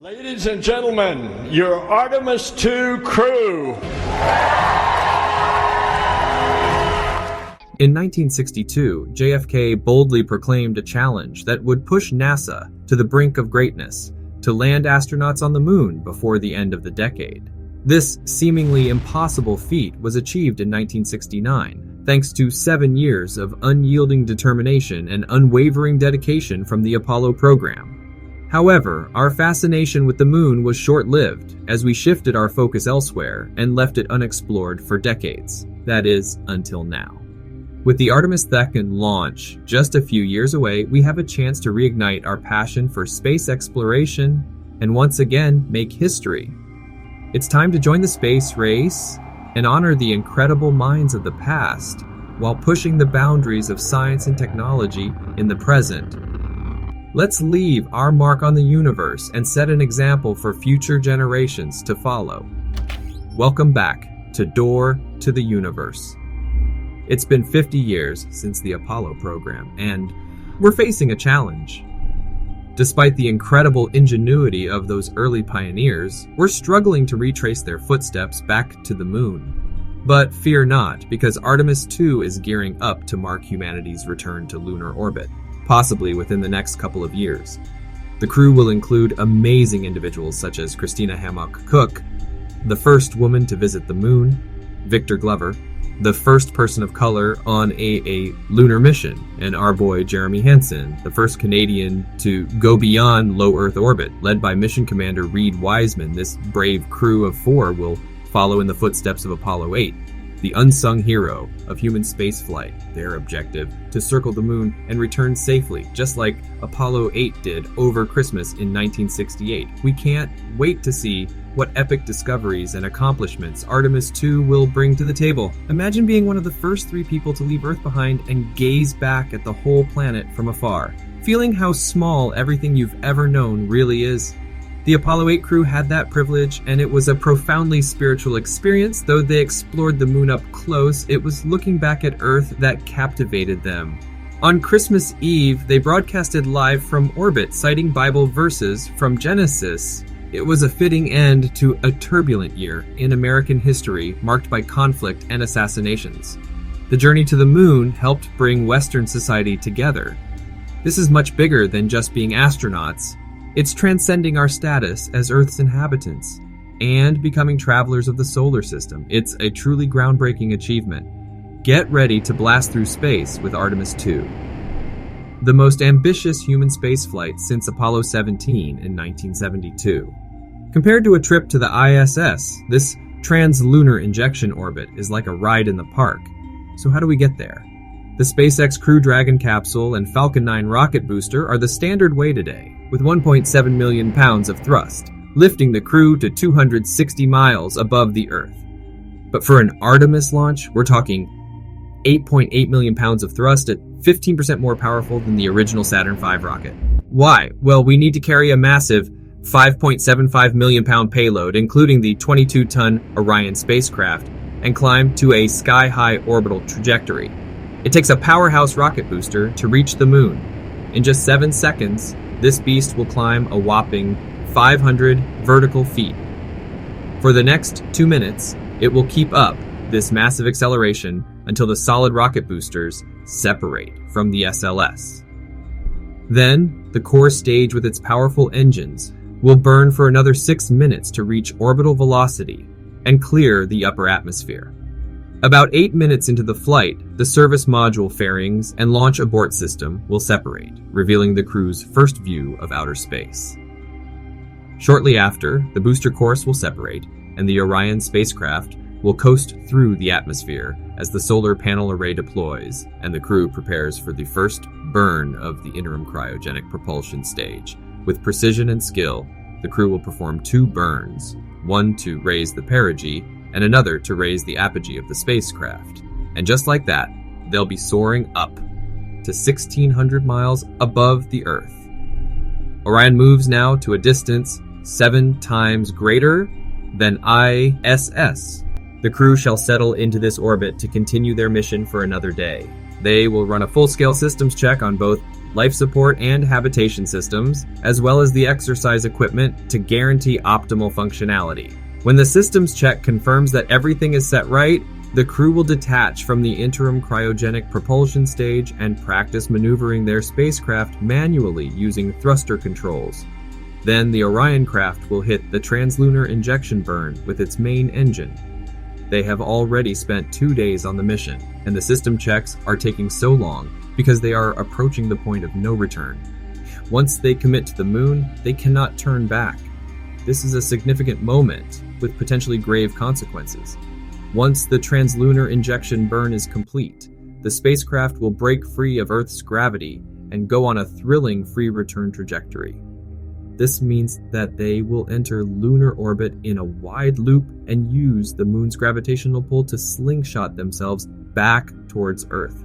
Ladies and gentlemen, your Artemis II crew. In 1962, JFK boldly proclaimed a challenge that would push NASA to the brink of greatness to land astronauts on the moon before the end of the decade. This seemingly impossible feat was achieved in 1969, thanks to 7 years of unyielding determination and unwavering dedication from the Apollo program. However, our fascination with the moon was short-lived as we shifted our focus elsewhere and left it unexplored for decades. That is, until now. With the Artemis II launch just a few years away, we have a chance to reignite our passion for space exploration and once again make history. It's time to join the space race and honor the incredible minds of the past while pushing the boundaries of science and technology in the present. Let's leave our mark on the universe and set an example for future generations to follow. Welcome back to Door to the Universe. It's been 50 years since the Apollo program, and we're facing a challenge. Despite the incredible ingenuity of those early pioneers, we're struggling to retrace their footsteps back to the moon. But fear not, because Artemis II is gearing up to mark humanity's return to lunar orbit, possibly within the next couple of years. The crew will include amazing individuals such as Christina Hammock Cook, the first woman to visit the moon, Victor Glover, the first person of color on a lunar mission, and our boy Jeremy Hansen, the first Canadian to go beyond low Earth orbit, led by Mission Commander Reed Wiseman. This brave crew of 4 will follow in the footsteps of Apollo 8, the unsung hero of human spaceflight, their objective to circle the moon and return safely, just like Apollo 8 did over Christmas in 1968. We can't wait to see what epic discoveries and accomplishments Artemis II will bring to the table. Imagine being one of the first 3 people to leave Earth behind and gaze back at the whole planet from afar, feeling how small everything you've ever known really is. The Apollo 8 crew had that privilege, and it was a profoundly spiritual experience. Though they explored the moon up close, it was looking back at Earth that captivated them. On Christmas Eve, they broadcasted live from orbit, citing Bible verses from Genesis. It was a fitting end to a turbulent year in American history, marked by conflict and assassinations. The journey to the moon helped bring Western society together. This is much bigger than just being astronauts. It's transcending our status as Earth's inhabitants and becoming travelers of the solar system. It's a truly groundbreaking achievement. Get ready to blast through space with Artemis II, the most ambitious human spaceflight since Apollo 17 in 1972. Compared to a trip to the ISS, this trans-lunar injection orbit is like a ride in the park. So how do we get there? The SpaceX Crew Dragon capsule and Falcon 9 rocket booster are the standard way today, with 1.7 million pounds of thrust, lifting the crew to 260 miles above the Earth. But for an Artemis launch, we're talking 8.8 million pounds of thrust at 15% more powerful than the original Saturn V rocket. Why? Well, we need to carry a massive 5.75 million pound payload, including the 22-ton Orion spacecraft, and climb to a sky-high orbital trajectory. It takes a powerhouse rocket booster to reach the moon. In just 7 seconds, this beast will climb a whopping 500 vertical feet. For the next 2 minutes, it will keep up this massive acceleration until the solid rocket boosters separate from the SLS. Then, the core stage with its powerful engines will burn for another 6 minutes to reach orbital velocity and clear the upper atmosphere. About 8 minutes into the flight, the service module fairings and launch abort system will separate, revealing the crew's first view of outer space. Shortly after, the booster course will separate, and the Orion spacecraft will coast through the atmosphere as the solar panel array deploys and the crew prepares for the first burn of the interim cryogenic propulsion stage. With precision and skill, the crew will perform 2 burns, one to raise the perigee and another to raise the apogee of the spacecraft. And just like that, they'll be soaring up to 1,600 miles above the Earth. Orion moves now to a distance 7 times greater than ISS. The crew shall settle into this orbit to continue their mission for another day. They will run a full-scale systems check on both life support and habitation systems, as well as the exercise equipment to guarantee optimal functionality. When the systems check confirms that everything is set right, the crew will detach from the interim cryogenic propulsion stage and practice maneuvering their spacecraft manually using thruster controls. Then the Orion craft will hit the translunar injection burn with its main engine. They have already spent 2 days on the mission, and the system checks are taking so long because they are approaching the point of no return. Once they commit to the moon, they cannot turn back. This is a significant moment with potentially grave consequences. Once the translunar injection burn is complete, the spacecraft will break free of Earth's gravity and go on a thrilling free return trajectory. This means that they will enter lunar orbit in a wide loop and use the moon's gravitational pull to slingshot themselves back towards Earth.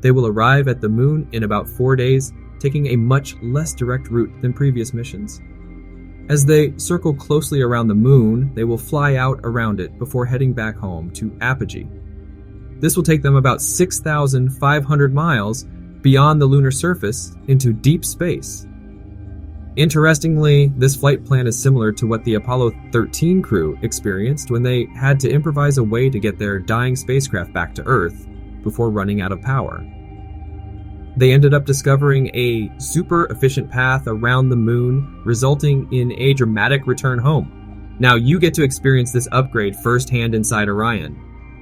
They will arrive at the moon in about 4 days, taking a much less direct route than previous missions. As they circle closely around the moon, they will fly out around it before heading back home to apogee. This will take them about 6,500 miles beyond the lunar surface into deep space. Interestingly, this flight plan is similar to what the Apollo 13 crew experienced when they had to improvise a way to get their dying spacecraft back to Earth before running out of power. They ended up discovering a super efficient path around the moon, resulting in a dramatic return home. Now you get to experience this upgrade firsthand inside Orion.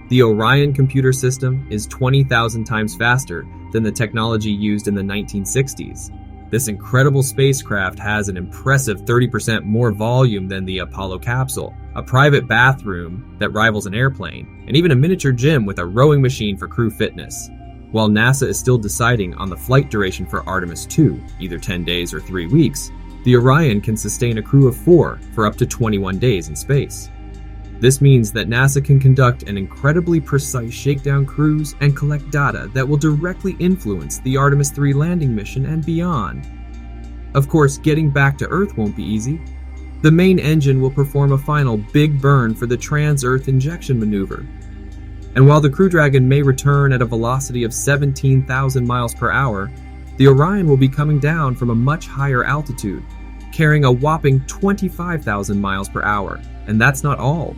The Orion computer system is 20,000 times faster than the technology used in the 1960s. This incredible spacecraft has an impressive 30% more volume than the Apollo capsule, a private bathroom that rivals an airplane, and even a miniature gym with a rowing machine for crew fitness. While NASA is still deciding on the flight duration for Artemis 2, either 10 days or 3 weeks, the Orion can sustain a crew of 4 for up to 21 days in space. This means that NASA can conduct an incredibly precise shakedown cruise and collect data that will directly influence the Artemis 3 landing mission and beyond. Of course, getting back to Earth won't be easy. The main engine will perform a final big burn for the trans-Earth injection maneuver. And while the Crew Dragon may return at a velocity of 17,000 miles per hour, the Orion will be coming down from a much higher altitude, carrying a whopping 25,000 miles per hour. And that's not all.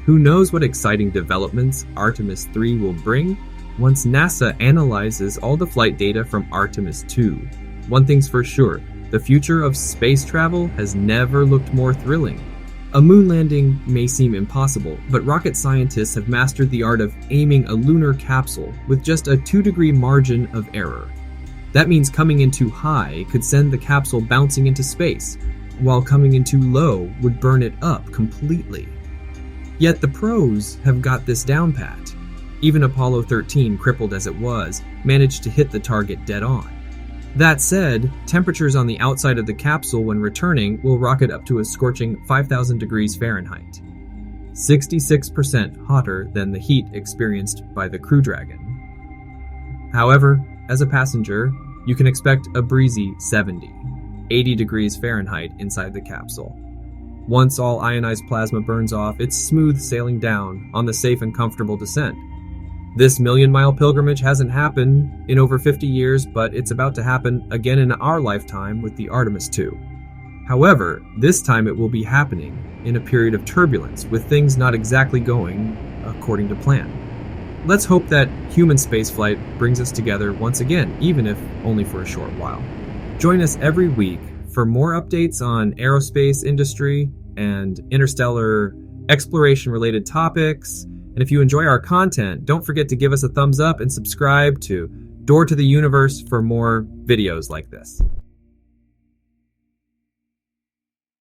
Who knows what exciting developments Artemis 3 will bring once NASA analyzes all the flight data from Artemis 2. One thing's for sure, the future of space travel has never looked more thrilling. A moon landing may seem impossible, but rocket scientists have mastered the art of aiming a lunar capsule with just a 2-degree margin of error. That means coming in too high could send the capsule bouncing into space, while coming in too low would burn it up completely. Yet the pros have got this down pat. Even Apollo 13, crippled as it was, managed to hit the target dead on. That said, temperatures on the outside of the capsule when returning will rocket up to a scorching 5,000 degrees Fahrenheit, 66% hotter than the heat experienced by the Crew Dragon. However, as a passenger, you can expect a breezy 80 degrees Fahrenheit inside the capsule. Once all ionized plasma burns off, it's smooth sailing down on the safe and comfortable descent. This million-mile pilgrimage hasn't happened in over 50 years, but it's about to happen again in our lifetime with the Artemis 2. However, this time it will be happening in a period of turbulence, with things not exactly going according to plan. Let's hope that human spaceflight brings us together once again, even if only for a short while. Join us every week for more updates on aerospace industry and interstellar exploration-related topics. And if you enjoy our content, don't forget to give us a thumbs up and subscribe to Door to the Universe for more videos like this.